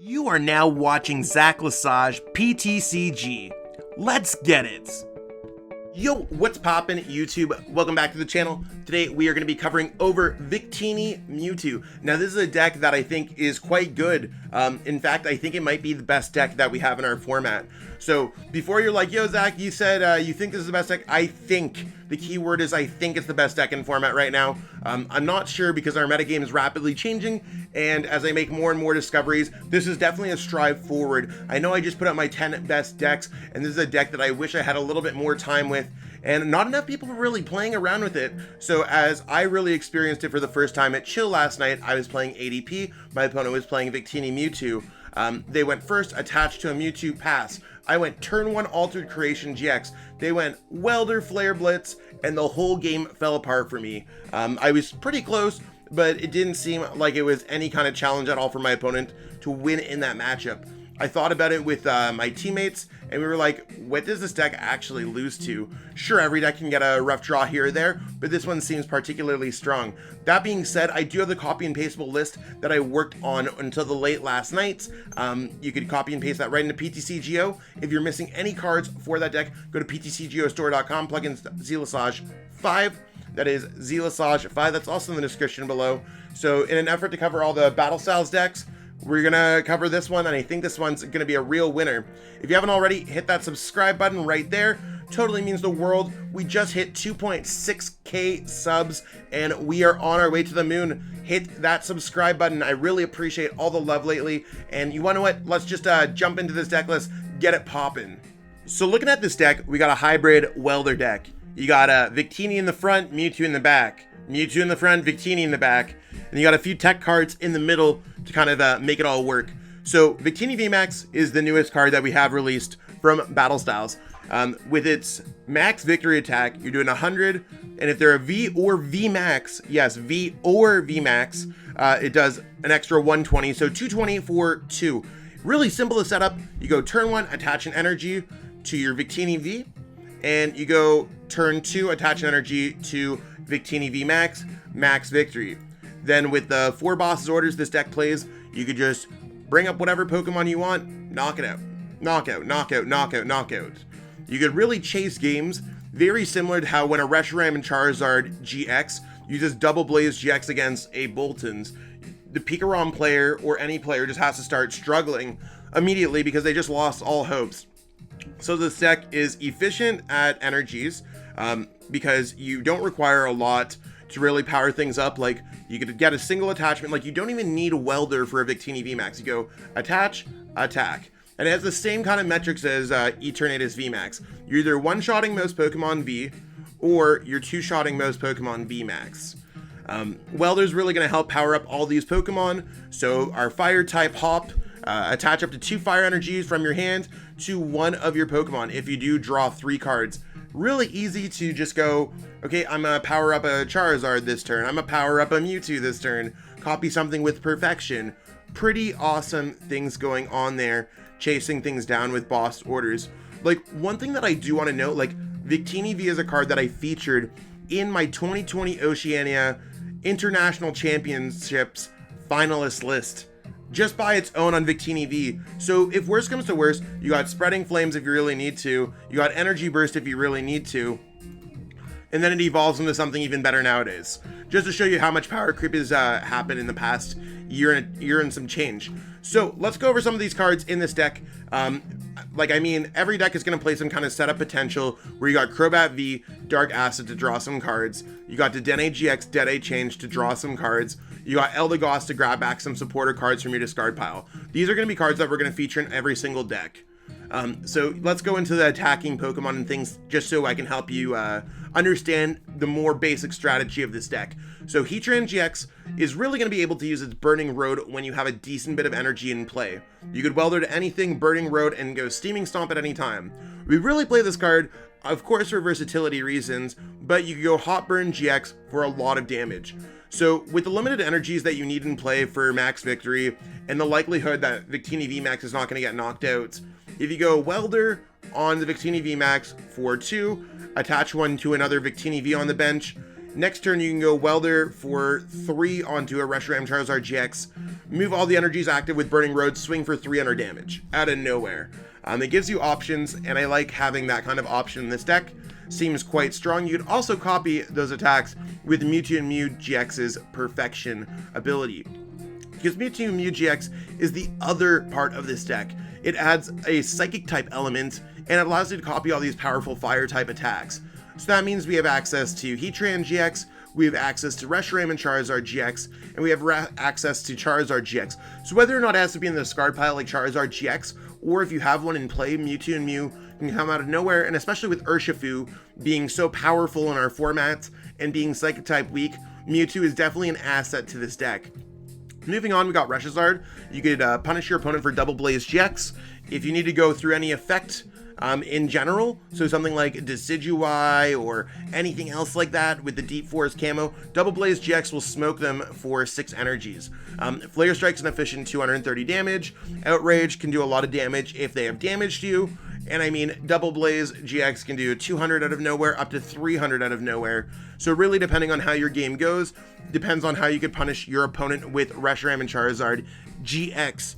You are now watching Zach Lesage PTCG. Let's get it! Yo, what's poppin' YouTube? Welcome back to the channel. Today we are going to be covering over Victini Mewtwo. Now this is a deck that I think is quite good. In fact, I think it might be the best deck that we have in our format. So before you're like, yo Zach, you said you think this is the best deck, I think. The key word is I think it's the best deck in format right now. I'm not sure because our metagame is rapidly changing, and as I make more and more discoveries, this is definitely a strive forward. I know I just put up my 10 best decks, and this is a deck that I wish I had a little bit more time with, and not enough people were really playing around with it. So as I really experienced it for the first time at Chill last night, I was playing ADP, my opponent was playing Victini Mewtwo. They went first, attached to a Mewtwo pass. I went turn 1 Altered Creation GX. They went Welder Flare Blitz, and the whole game fell apart for me. I was pretty close, but it didn't seem like it was any kind of challenge at all for my opponent to win in that matchup. I thought about it with my teammates, and we were like, what does this deck actually lose to? Sure, every deck can get a rough draw here or there, but this one seems particularly strong. That being said, I do have the copy and pasteable list that I worked on until the late last night. You could copy and paste that right into PTCGO. If you're missing any cards for that deck, go to PTCGOstore.com, plug in Zelesage5. That is Zelesage5. That's also in the description below. So in an effort to cover all the Battle Styles decks, we're gonna cover this one, and I think this one's gonna be a real winner. If you haven't already, hit that subscribe button right there. Totally means the world. We just hit 2.6k subs, and we are on our way to the moon. Hit that subscribe button. I really appreciate all the love lately, and you wanna know what? Let's just jump into this deck list, get it poppin'. So looking at this deck, we got a hybrid welder deck. You got Victini in the front, Mewtwo in the back. Mewtwo in the front, Victini in the back. And you got a few tech cards in the middle to kind of make it all work. So Victini VMAX is the newest card that we have released from Battle Styles. With its max victory attack, you're doing 100, and if they're a V or VMAX, yes, V or VMAX, it does an extra 120, so 220 for 2. Really simple to set up. You go turn 1, attach an energy to your Victini V, and you go turn 2, attach an energy to Victini VMAX, max victory. Then with the 4 bosses orders this deck plays, you could just bring up whatever Pokemon you want, knock it out. Knockout, knockout, knockout, knockout. You could really chase games, very similar to how when a Reshiram and Charizard-GX uses Double Blaze GX against a Boltons, the Pikarom player or any player just has to start struggling immediately because they just lost all hopes. So this deck is efficient at energies because you don't require a lot to really power things up. Like you could get a single attachment, like you don't even need a welder for a Victini VMAX. You go attach, attack. And it has the same kind of metrics as Eternatus VMAX. You're either one-shotting most Pokemon V, or you're two-shotting most Pokemon VMAX. Welder's really going to help power up all these Pokemon. So our fire type hop, attach up to 2 fire energies from your hand to one of your Pokemon if you do draw 3 cards. Really easy to just go, okay, I'm gonna power up a Charizard this turn, I'm gonna power up a Mewtwo this turn, copy something with perfection. Pretty awesome things going on there, chasing things down with boss orders. Like, one thing that I do want to note, like, Victini V is a card that I featured in my 2020 Oceania International Championships finalist list, just by its own on Victini V. So if worst comes to worst, you got Spreading Flames if you really need to, you got Energy Burst if you really need to, and then it evolves into something even better nowadays. Just to show you how much power creep has happened in the past year and some change. So let's go over some of these cards in this deck. Every deck is going to play some kind of setup potential where you got Crobat V, Dark Acid to draw some cards. You got Dedenne GX, Dead Change to draw some cards. You got Eldegoss to grab back some supporter cards from your discard pile. These are going to be cards that we're going to feature in every single deck. So let's go into the attacking Pokemon and things just so I can help you understand the more basic strategy of this deck. So Heatran-GX is really going to be able to use its Burning Road when you have a decent bit of energy in play. You could welder to anything, Burning Road, and go Steaming Stomp at any time. We really play this card, of course, for versatility reasons, but you could go Hot Burn GX for a lot of damage. So with the limited energies that you need in play for max victory, and the likelihood that Victini VMAX is not going to get knocked out, if you go Welder on the Victini VMAX for 2, attach one to another Victini V on the bench, next turn you can go Welder for 3 onto a Reshiram Charizard-GX move all the energies active with Burning Road, swing for 300 damage out of nowhere. It gives you options, and I like having that kind of option in this deck. Seems quite strong. You could also copy those attacks with Mewtwo and Mew GX's Perfection ability, because Mewtwo and Mew GX is the other part of this deck. It adds a Psychic type element, and it allows you to copy all these powerful Fire type attacks. So that means we have access to Heatran-GX, we have access to Reshiram and Charizard-GX, and we have access to Charizard-GX. So whether or not it has to be in the discard pile like Charizard-GX, or if you have one in play, Mewtwo and Mew can come out of nowhere, and especially with Urshifu being so powerful in our formats and being Psychic type weak, Mewtwo is definitely an asset to this deck. Moving on, we got Reshiram. You could punish your opponent for Double Blaze GX. If you need to go through any effect in general, so something like Decidueye or anything else like that with the Deep Forest camo, Double Blaze GX will smoke them for 6 energies. Flare Strike's an efficient 230 damage. Outrage can do a lot of damage if they have damaged you. And I mean, Double Blaze GX can do 200 out of nowhere up to 300 out of nowhere. So really, depending on how your game goes, depends on how you could punish your opponent with Reshiram and Charizard GX.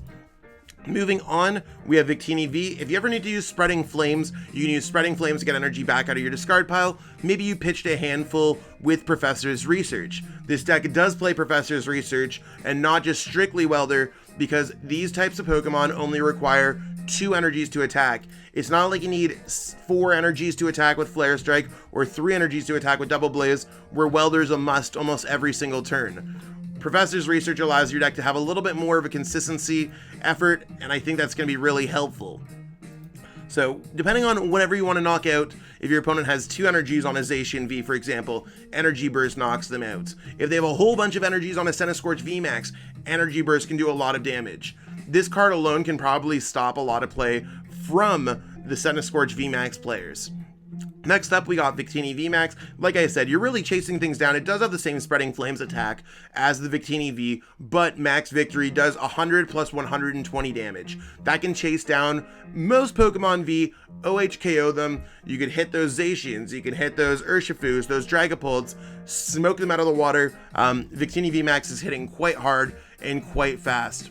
Moving on, we have Victini V. If you ever need to use Spreading Flames, you can use Spreading Flames to get energy back out of your discard pile. Maybe you pitched a handful with Professor's Research. This deck does play Professor's Research and not just strictly Welder, because these types of Pokemon only require 2 energies to attack. It's not like you need 4 energies to attack with Flare Strike or 3 energies to attack with Double Blaze, where Welder's a must almost every single turn. Professor's Research allows your deck to have a little bit more of a consistency effort, and I think that's going to be really helpful. So, depending on whatever you want to knock out, if your opponent has 2 energies on a Zacian V, for example, Energy Burst knocks them out. If they have a whole bunch of energies on a Centiskorch VMAX, Energy Burst can do a lot of damage. This card alone can probably stop a lot of play from the Centiskorch VMAX players. Next up, we got Victini VMAX. Like I said, you're really chasing things down. It does have the same Spreading Flames attack as the Victini V, but Max Victory does 100 plus 120 damage. That can chase down most Pokemon V, OHKO them. You could hit those Zacians, you can hit those Urshifus, those Dragapults, smoke them out of the water. Victini VMAX is hitting quite hard and quite fast.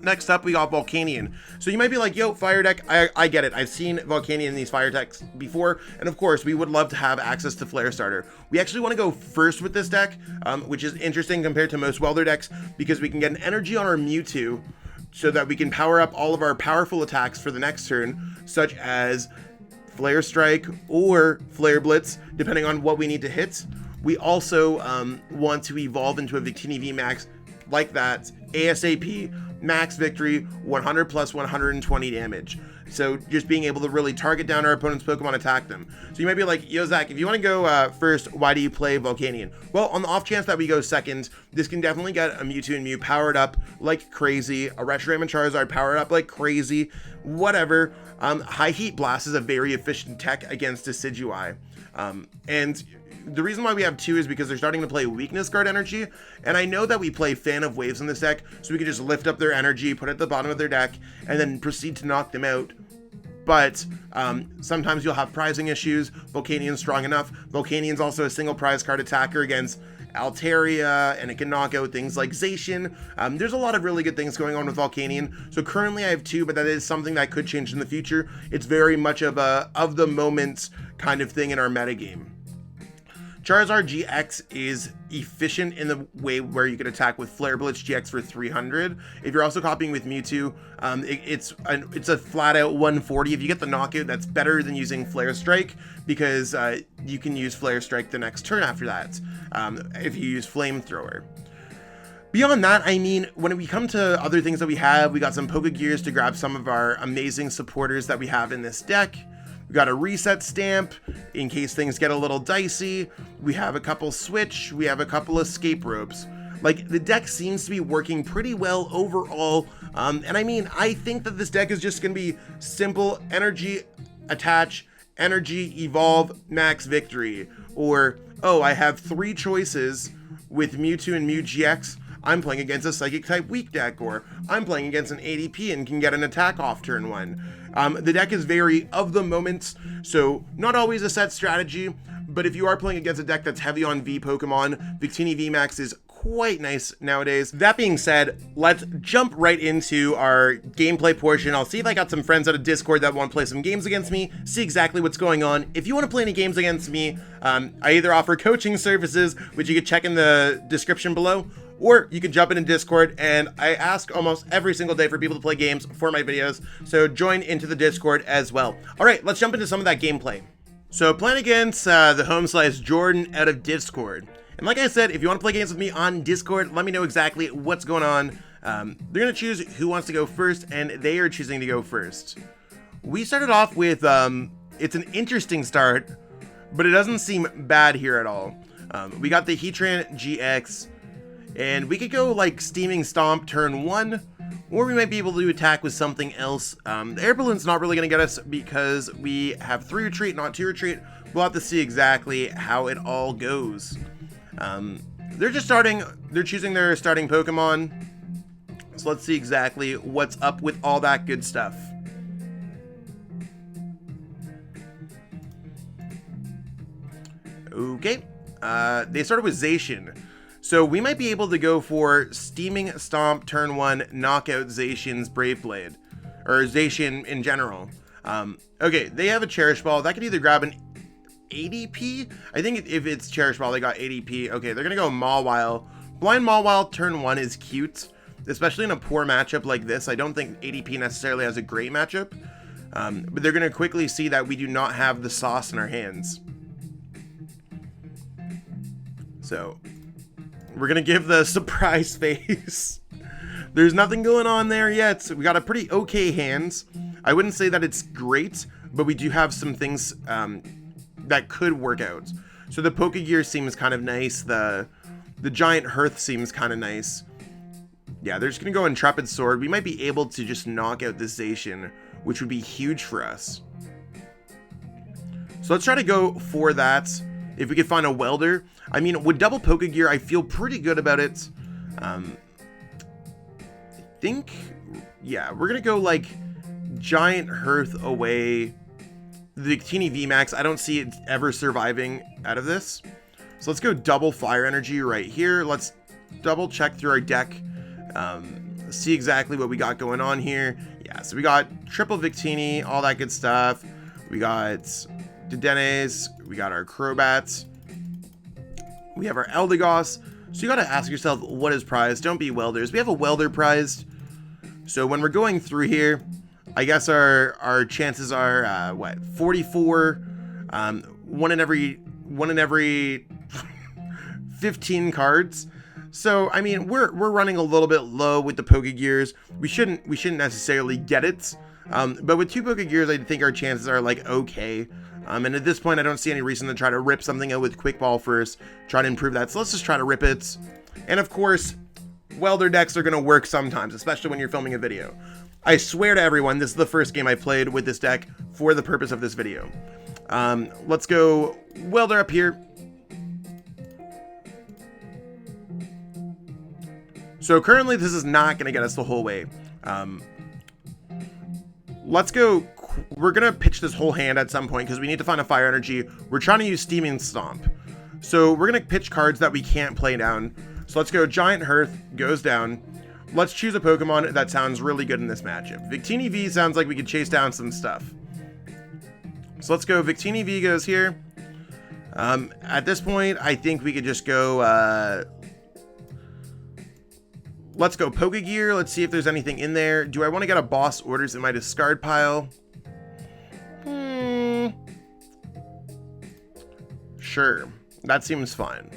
Next up, we got Volcanion. So you might be like, yo, fire deck, I get it. I've seen Volcanion in these fire decks before, and of course, we would love to have access to Flare Starter. We actually want to go first with this deck, which is interesting compared to most Welder decks, because we can get an energy on our Mewtwo, so that we can power up all of our powerful attacks for the next turn, such as Flare Strike or Flare Blitz, depending on what we need to hit. We also want to evolve into a Victini VMAX like that, ASAP, Max Victory, 100 plus 120 damage. So just being able to really target down our opponent's Pokemon, attack them. So you might be like, yo, Zach, if you want to go first, why do you play Volcanion? Well, on the off chance that we go second, this can definitely get a Mewtwo and Mew powered up like crazy, a Reshiram and Charizard powered up like crazy, whatever. High Heat Blast is a very efficient tech against Decidueye. And the reason why we have 2 is because they're starting to play Weakness Guard energy, and I know that we play Fan of Waves in this deck, so we can just lift up their energy, put it at the bottom of their deck, and then proceed to knock them out. But sometimes you'll have prizing issues. Volcanion's strong enough. Volcanion's also a single prize card attacker against Altaria, and it can knock out things like Zacian. There's a lot of really good things going on with Volcanion. So currently I have 2, but that is something that could change in the future. It's very much of a of the moment kind of thing in our metagame. Charizard-GX is efficient in the way where you can attack with Flare Blitz GX for 300. If you're also copying with Mewtwo, it's a flat out 140. If you get the knockout, that's better than using Flare Strike, because you can use Flare Strike the next turn after that, if you use Flamethrower. Beyond that, I mean, when we come to other things that we got some Pokegears to grab some of our amazing supporters that we have in this deck. We got a reset stamp in case things get a little dicey. We have a couple switch. We have a couple escape ropes. Like, the deck seems to be working pretty well overall. And I mean, I think that this deck is just going to be simple energy attach, energy evolve, max victory. Or, oh, I have 3 choices with Mewtwo and Mew GX. I'm playing against a Psychic type weak deck, or I'm playing against an ADP and can get an attack off turn 1. The deck is very of the moment, so not always a set strategy, but if you are playing against a deck that's heavy on V Pokemon, Victini VMAX is quite nice nowadays. That being said, let's jump right into our gameplay portion. I'll see if I got some friends out of Discord that want to play some games against me, see exactly what's going on. If you want to play any games against me, I either offer coaching services, which you can check in the description below, or you can jump into Discord, and I ask almost every single day for people to play games for my videos, so join into the Discord as well. All right, let's jump into some of that gameplay. So playing against the home/, Jordan out of Discord. And like I said, if you want to play games with me on Discord, let me know exactly what's going on. They're going to choose who wants to go first, and they are choosing to go first. We started off with, it's an interesting start, but it doesn't seem bad here at all. We got the Heatran-GX, and we could go like Steaming Stomp turn 1, or we might be able to attack with something else. The Air Balloon's not really going to get us because we have 3 retreat, not 2 retreat. We'll have to see exactly how it all goes. They're choosing their starting Pokemon. So let's see exactly what's up with all that good stuff. Okay, they started with Zacian. So we might be able to go for Steaming Stomp turn 1, knockout Zacian's Brave Blade, or Zacian in general. Okay, they have a Cherish Ball. That could either grab an ADP. I think if it's Cherish Ball, they got ADP. Okay, they're gonna go Mawile. Blind Mawile turn 1 is cute, especially in a poor matchup like this. I don't think ADP necessarily has a great matchup, but they're gonna quickly see that we do not have the sauce in our hands. So we're gonna give the surprise face. There's nothing going on there yet. We got a pretty okay hands. I wouldn't say that it's great, but we do have some things that could work out. So the Pokegear seems kind of nice. The Giant Hearth seems kind of nice. Yeah, they're just gonna go Intrepid Sword. We might be able to just knock out this Zacian, which would be huge for us. So let's try to go for that. If we could find a Welder. I mean, with double Pokegear, I feel pretty good about it. I think, yeah, we're gonna go like Giant Hearth away. The Victini VMAX, I don't see it ever surviving out of this. So let's go double Fire Energy right here. Let's double check through our deck. See exactly what we got going on here. Yeah, so we got triple Victini, all that good stuff. We got Dedenes, we got our Crobats. We have our Eldegoss. So you gotta ask yourself, what is prized? Don't be Welders. We have a Welder prized. So when we're going through here, I guess our chances are what, 44, one in every 15 cards. So I mean, we're running a little bit low with the Pokegears. We shouldn't necessarily get it, but with 2 Pokegears, I think our chances are like okay. And at this point, I don't see any reason to try to rip something out with Quick Ball first, try to improve that. So let's just try to rip it. And of course, Welder decks are gonna work sometimes, especially when you're filming a video. I swear to everyone, this is the first game I played with this deck for the purpose of this video. Let's go Welder up here. So currently this is not going to get us the whole way. Let's go. We're going to pitch this whole hand at some point because we need to find a Fire Energy. We're trying to use Steaming Stomp. So we're going to pitch cards that we can't play down. So let's go Giant Hearth goes down. Let's choose a Pokemon that sounds really good in this matchup. Victini V sounds like we could chase down some stuff. So let's go Victini V goes here. At this point, I think we could just go... let's go Pokegear. Let's see if there's anything in there. Do I want to get a Boss Orders in my discard pile? Sure. That seems fine.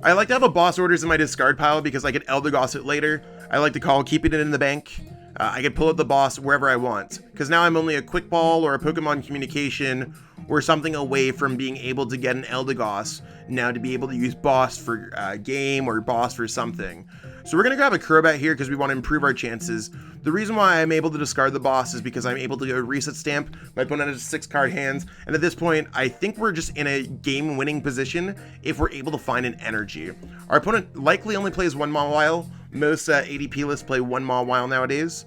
I like to have a Boss Orders in my discard pile because I could Eldegoss it later. I like to call keeping it in the bank. I could pull up the boss wherever I want. Because now I'm only a Quick Ball or a Pokemon Communication or something away from being able to get an Eldegoss. Now to be able to use Boss for game or Boss for something. So we're going to grab a Crobat here because we want to improve our chances. The reason why I'm able to discard the boss is because I'm able to go Reset Stamp. My opponent has 6 card hands, and at this point, I think we're just in a game-winning position if we're able to find an energy. Our opponent likely only plays 1 Mawile. Most ADP lists play 1 Mawile nowadays,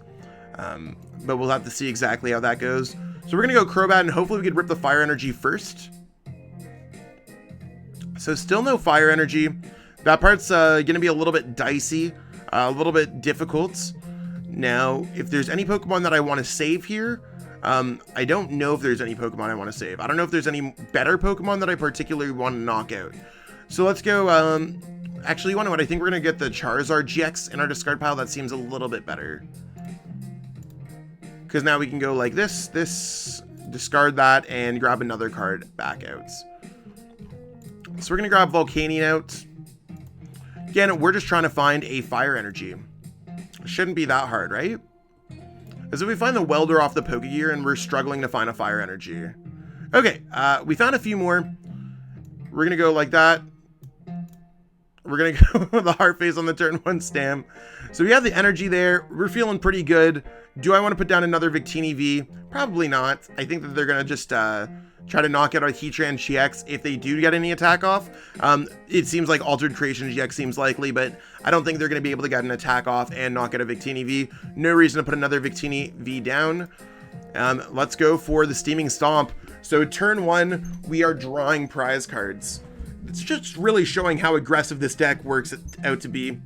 but we'll have to see exactly how that goes. So we're going to go Crobat, and hopefully we could rip the Fire Energy first. So still no fire energy. That part's going to be a little bit dicey, a little bit difficult. Now, if there's any Pokemon that I want to save here, I don't know if there's any Pokemon I want to save. I don't know if there's any better Pokemon that I particularly want to knock out. So let's go, actually, you know what? I think we're going to get the Charizard-GX in our discard pile. That seems a little bit better. Because now we can go like this, discard that, and grab another card back out. So we're going to grab Volcanion out. Again, we're just trying to find a fire energy. Shouldn't be that hard, right? As if we find the Welder off the Pokegear and we're struggling to find a fire energy. Okay, we found a few more. We're going to go like that. We're going to go with the heart face on the turn 1 stam. So we have the energy there. We're feeling pretty good. Do I want to put down another Victini V? Probably not. I think that they're going to just try to knock out our Heatran-GX if they do get any attack off. It seems like Altered Creation GX seems likely, but I don't think they're going to be able to get an attack off and knock out a Victini V. No reason to put another Victini V down. Let's go for the Steaming Stomp. So turn 1, we are drawing prize cards. It's just really showing how aggressive this deck works out to be.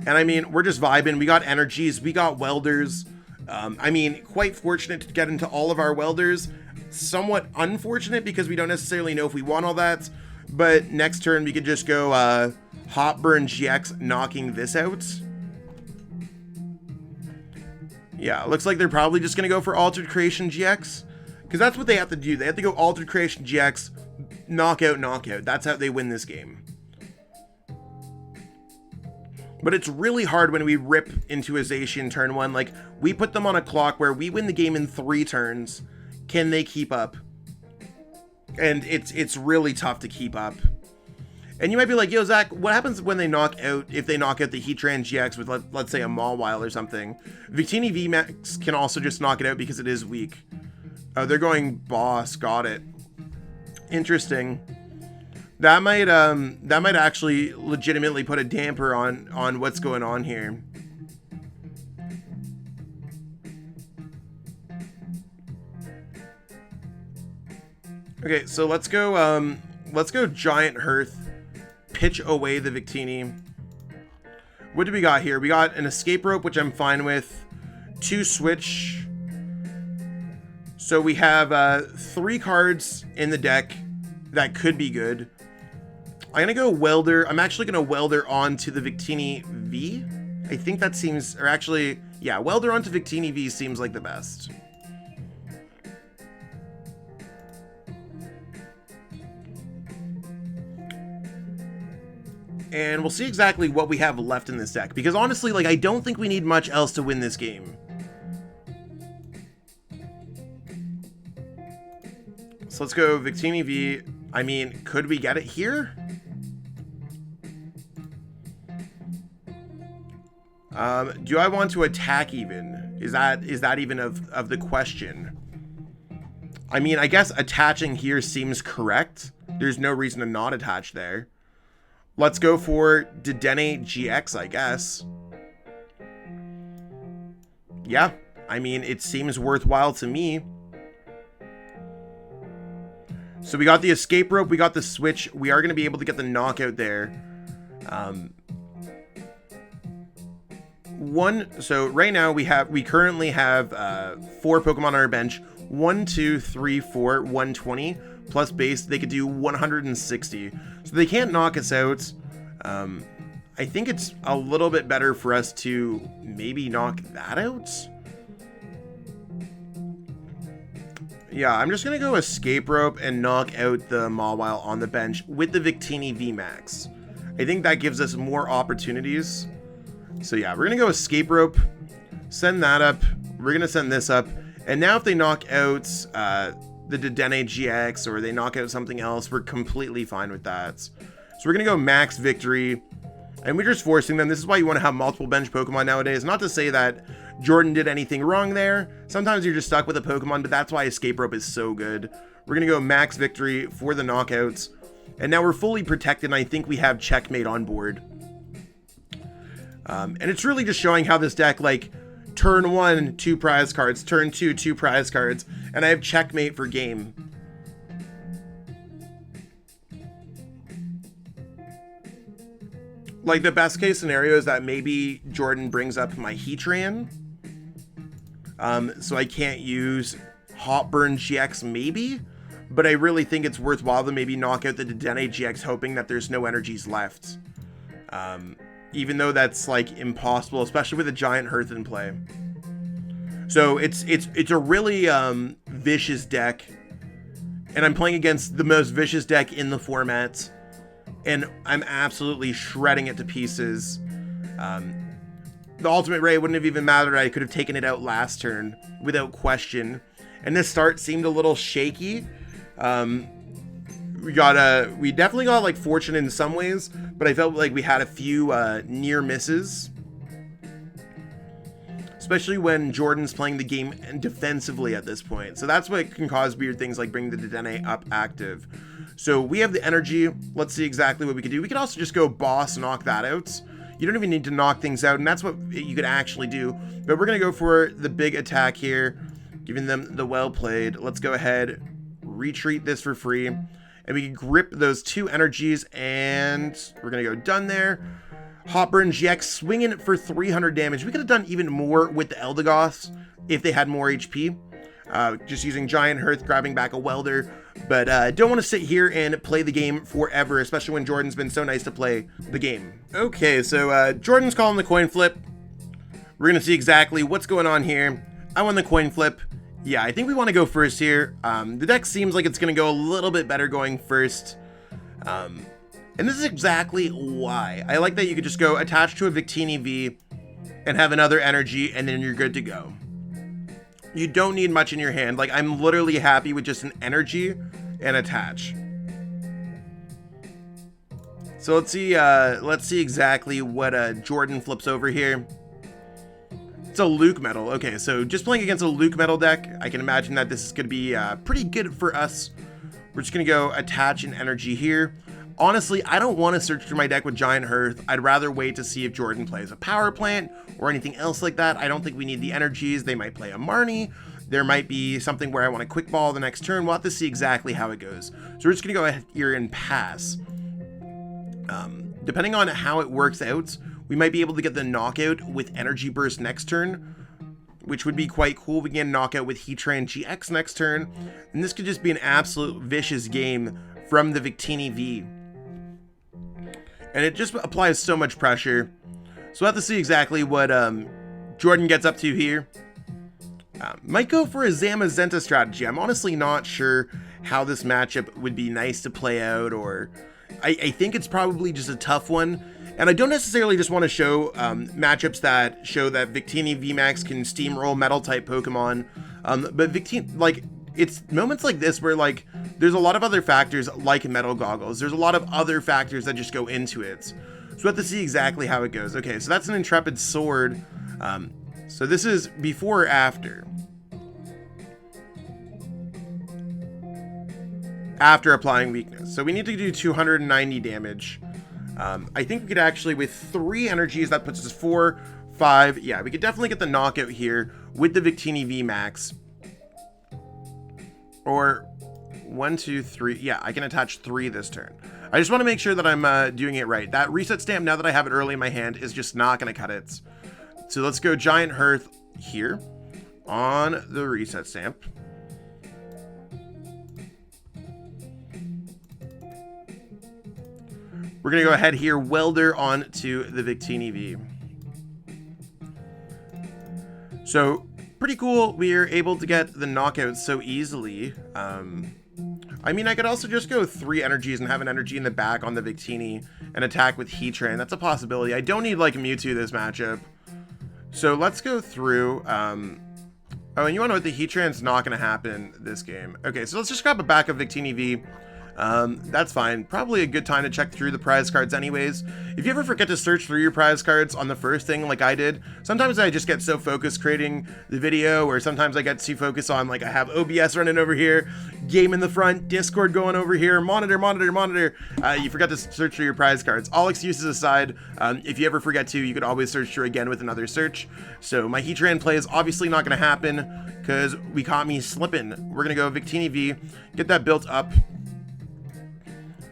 And I mean, we're just vibing. We got energies, we got welders. I mean, quite fortunate to get into all of our welders. Somewhat unfortunate because we don't necessarily know if we want all that. But next turn, we could just go Hotburn GX, knocking this out. Yeah, looks like they're probably just going to go for Altered Creation GX. Because that's what they have to do. They have to go Altered Creation GX, knockout, knockout. That's how they win this game. But it's really hard when we rip into a Zacian turn 1. Like, we put them on a clock where we win the game in 3 turns. Can they keep up? And it's really tough to keep up. And you might be like, yo, Zach, what happens when they knock out, if they knock out the Heatran-GX with, let's say, a Mawile or something? Victini VMAX can also just knock it out because it is weak. Oh, they're going boss. Got it. Interesting. That might actually legitimately put a damper on what's going on here. Okay, so let's go Giant Hearth, pitch away the Victini. What do we got here? We got an Escape Rope, which I'm fine with. 2 Switch. So we have 3 cards in the deck that could be good. I'm going to go Welder. I'm actually going to Welder onto the Victini V. I think that seems, or actually, yeah, Welder onto Victini V seems like the best. And we'll see exactly what we have left in this deck. Because honestly, like, I don't think we need much else to win this game. So let's go Victini V. I mean, could we get it here? Do I want to attack even? Is that even of the question? I mean, I guess attaching here seems correct. There's no reason to not attach there. Let's go for Dedenne-GX, I guess. Yeah, I mean, it seems worthwhile to me. So we got the Escape Rope, we got the Switch. We are going to be able to get the knockout there. So right now we currently have 4 Pokemon on our bench. 1, 2, 3, 4, 120 plus base. They could do 160. So they can't knock us out. I think it's a little bit better for us to maybe knock that out. Yeah, I'm just going to go Escape Rope and knock out the Mawile on the bench with the Victini VMAX. I think that gives us more opportunities. So yeah, we're going to go Escape Rope, send that up. We're going to send this up. And now if they knock out the Dedenne-GX or they knock out something else, we're completely fine with that. So we're going to go Max Victory. And we're just forcing them. This is why you want to have multiple bench Pokemon nowadays. Not to say that Jordan did anything wrong there. Sometimes you're just stuck with a Pokemon, but that's why Escape Rope is so good. We're going to go Max Victory for the knockouts. And now we're fully protected, and I think we have Checkmate on board. And it's really just showing how this deck, like, turn 1, 2 prize cards, turn 2, 2 prize cards, and I have Checkmate for game. Like, the best case scenario is that maybe Jordan brings up my Heatran. So I can't use Hotburn GX maybe, but I really think it's worthwhile to maybe knock out the Dedenne GX, hoping that there's no energies left. Even though that's like impossible, especially with a giant Hearth in play. So it's a really vicious deck, and I'm playing against the most vicious deck in the format, and I'm absolutely shredding it to pieces. The Ultimate Ray wouldn't have even mattered. I could have taken it out last turn without question. And this start seemed a little shaky. We definitely got like fortune in some ways, but I felt like we had a few near misses. Especially when Jordan's playing the game defensively at this point. So that's what can cause weird things like bringing the Dedenne up active. So we have the energy. Let's see exactly what we can do. We could also just go boss, knock that out. You don't even need to knock things out, and that's what you could actually do. But we're going to go for the big attack here, giving them the well played. Let's go ahead, retreat this for free, and we can grip those 2 energies, and we're going to go done there. Hotburn GX swinging for 300 damage. We could have done even more with the Eldegoss if they had more HP. Just using Giant Hearth, grabbing back a Welder. But don't want to sit here and play the game forever, especially when Jordan's been so nice to play the game. Okay, so Jordan's calling the coin flip. We're going to see exactly what's going on here. I won the coin flip. Yeah, I think we want to go first here. The deck seems like it's going to go a little bit better going first. And this is exactly why. I like that you could just go attach to a Victini V and have another energy, and then you're good to go. You don't need much in your hand. Like, I'm literally happy with just an energy and attach. So let's see exactly what Jordan flips over here. It's a LucMetal. Okay, so just playing against a LucMetal deck, I can imagine that this is going to be pretty good for us. We're just going to go attach an energy here. Honestly, I don't want to search through my deck with Giant Hearth. I'd rather wait to see if Jordan plays a Power Plant or anything else like that. I don't think we need the energies. They might play a Marnie. There might be something where I want to quick ball the next turn. We'll have to see exactly how it goes. So we're just going to go ahead here and pass. Depending on how it works out, we might be able to get the knockout with Energy Burst next turn, which would be quite cool. We can knock out with Heatran-GX next turn. And this could just be an absolute vicious game from the Victini V. And it just applies so much pressure. So we'll have to see exactly what Jordan gets up to here. Might go for a Zamazenta strategy. I'm honestly not sure how this matchup would be nice to play out, or I think it's probably just a tough one. And I don't necessarily just want to show matchups that show that Victini VMAX can steamroll metal type Pokemon. But Victini, like, it's moments like this where, like, there's a lot of other factors like Metal Goggles. There's a lot of other factors that just go into it. So we have to see exactly how it goes. Okay, so that's an Intrepid Sword. So this is before or after? After applying weakness. So we need to do 290 damage. I think we could actually, with 3 energies, that puts us 4, 5. Yeah, we could definitely get the knockout here with the Victini VMAX. Or 1, 2, 3. Yeah, I can attach 3 this turn. I just want to make sure that I'm doing it right. That reset stamp, now that I have it early in my hand, is just not going to cut it. So let's go Giant Hearth here on the reset stamp. We're going to go ahead here, Welder onto the Victini V. So, pretty cool. We are able to get the knockout so easily. I mean, I could also just go 3 energies and have an energy in the back on the Victini and attack with Heatran. That's a possibility. I don't need, like, Mewtwo this matchup. So, let's go through. Oh, and you want to know what? The Heatran's not going to happen this game. Okay, so let's just grab a back of Victini V. That's fine. Probably a good time to check through the prize cards anyways. If you ever forget to search through your prize cards on the first thing like I did, sometimes I just get so focused creating the video, or sometimes I get too focused on, like, I have OBS running over here, game in the front, Discord going over here, monitor. You forgot to search through your prize cards. All excuses aside, if you ever forget to, you could always search through again with another search. So my Heatran play is obviously not going to happen because we caught me slipping. We're going to go Victini V, get that built up.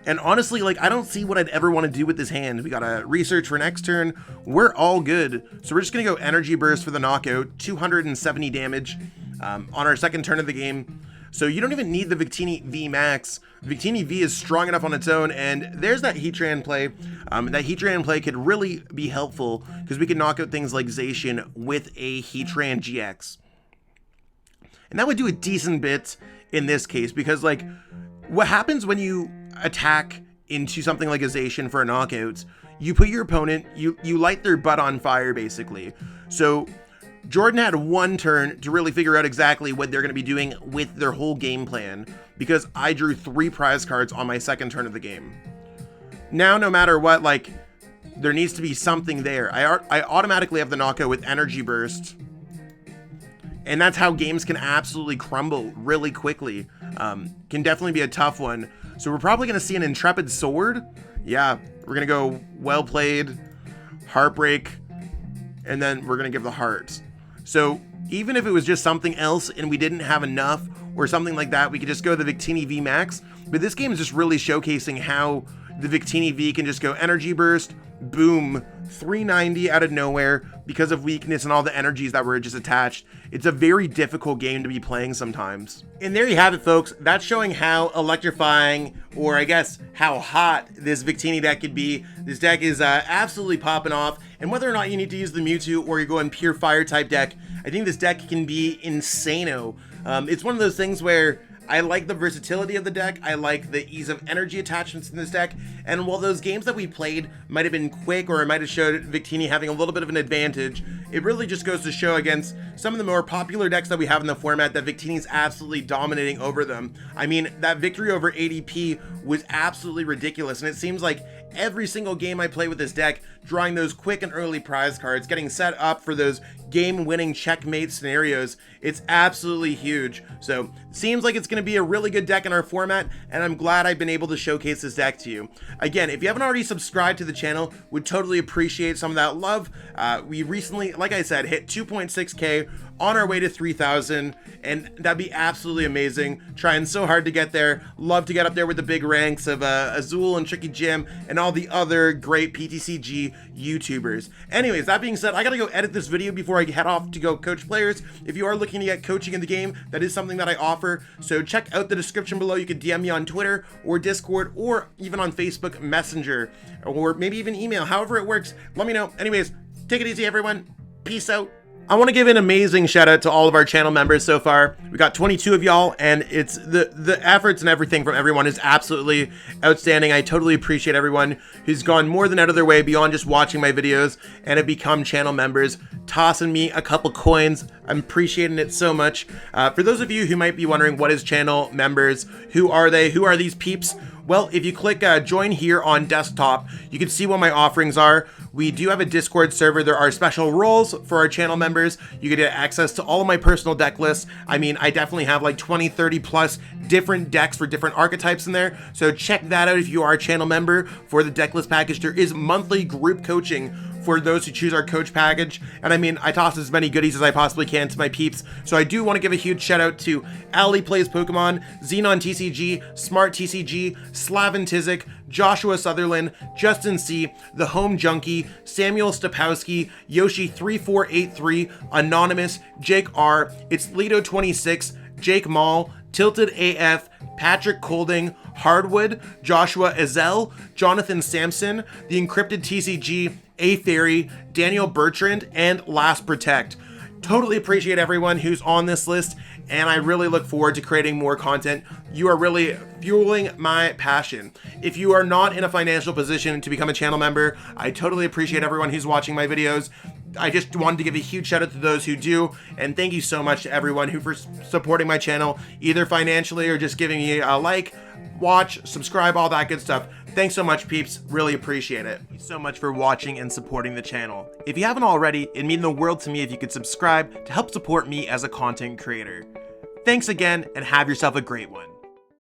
And honestly, like, I don't see what I'd ever want to do with this hand. We got a research for next turn. We're all good. So we're just going to go Energy Burst for the knockout, 270 damage on our second turn of the game. So you don't even need the Victini VMAX. Victini V is strong enough on its own, and there's that Heatran play. That Heatran play could really be helpful because we can knock out things like Zacian with a Heatran-GX. And that would do a decent bit in this case, because like, what happens when you attack into something like a Zacian for a knockout, you put your opponent, you light their butt on fire, basically. So Jordan had one turn to really figure out exactly what they're going to be doing with their whole game plan, because I drew 3 prize cards on my second turn of the game. Now, no matter what, like, there needs to be something there. I automatically have the knockout with Energy Burst, and that's how games can absolutely crumble really quickly. Can definitely be a tough one. So we're probably going to see an Intrepid Sword. Yeah, we're going to go Well Played, Heartbreak, and then we're going to give the Heart. So even if it was just something else and we didn't have enough or something like that, we could just go the Victini VMAX. But this game is just really showcasing how the Victini V can just go Energy Burst, boom, 390 out of nowhere because of weakness and all the energies that were just attached. It's a very difficult game to be playing sometimes. And there you have it, folks. That's showing how electrifying, or I guess how hot, this Victini deck could be. This deck is absolutely popping off. And whether or not you need to use the Mewtwo or you're going pure fire type deck, I think this deck can be insano. It's one of those things where I like the versatility of the deck. I like the ease of energy attachments in this deck. And while those games that we played might have been quick, or it might have showed Victini having a little bit of an advantage, it really just goes to show against some of the more popular decks that we have in the format that Victini's absolutely dominating over them. I mean, that victory over ADP was absolutely ridiculous. And it seems like every single game I play with this deck, drawing those quick and early prize cards, getting set up for those game-winning checkmate scenarios, it's absolutely huge. So seems like it's going to be a really good deck in our format, and I'm glad I've been able to showcase this deck to you. Again, if you haven't already subscribed to the channel, would totally appreciate some of that love. We recently, like I said, hit 2.6K, on our way to 3,000, and that'd be absolutely amazing. Trying so hard to get there. Love to get up there with the big ranks of Azul and Tricky Jim and all the other great PTCG YouTubers. Anyways, that being said, I gotta go edit this video before I head off to go coach players. If you are looking to get coaching in the game, that is something that I offer. So check out the description below. You can DM me on Twitter or Discord or even on Facebook Messenger, or maybe even email, however it works. Let me know. Anyways, take it easy, everyone. Peace out. I want to give an amazing shout out to all of our channel members so far. We got 22 of y'all, and it's the efforts and everything from everyone is absolutely outstanding. I totally appreciate everyone who's gone more than out of their way beyond just watching my videos and have become channel members, tossing me a couple coins. I'm appreciating it so much. For those of you who might be wondering, what is channel members? Who are they? Who are these peeps? Well, if you click join here on desktop, you can see what my offerings are. We do have a Discord server. There are special roles for our channel members. You can get access to all of my personal deck lists. I mean, I definitely have like 20, 30 plus different decks for different archetypes in there. So check that out if you are a channel member for the deck list package. There is monthly group coaching for those who choose our coach package. And I mean, I toss as many goodies as I possibly can to my peeps. So I do want to give a huge shout out to Ali Plays Pokemon, Xenon TCG, Smart TCG, Slavin Tizik, Joshua Sutherland, Justin C, The Home Junkie, Samuel Stapowski, Yoshi3483, Anonymous, Jake R, It's Lido26, Jake Mall, Tilted AF, Patrick Colding, Hardwood, Joshua Ezel, Jonathan Sampson, The Encrypted TCG, A Fairy, Daniel Bertrand, and Last Protect. Totally appreciate everyone who's on this list, and I really look forward to creating more content. You are really fueling my passion. If you are not in a financial position to become a channel member, I totally appreciate everyone who's watching my videos. I just wanted to give a huge shout out to those who do, and thank you so much to everyone who for supporting my channel, either financially or just giving me a like, watch, subscribe, all that good stuff. Thanks so much, peeps. Really appreciate it. Thank you so much for watching and supporting the channel. If you haven't already, it'd mean the world to me if you could subscribe to help support me as a content creator. Thanks again, and have yourself a great one.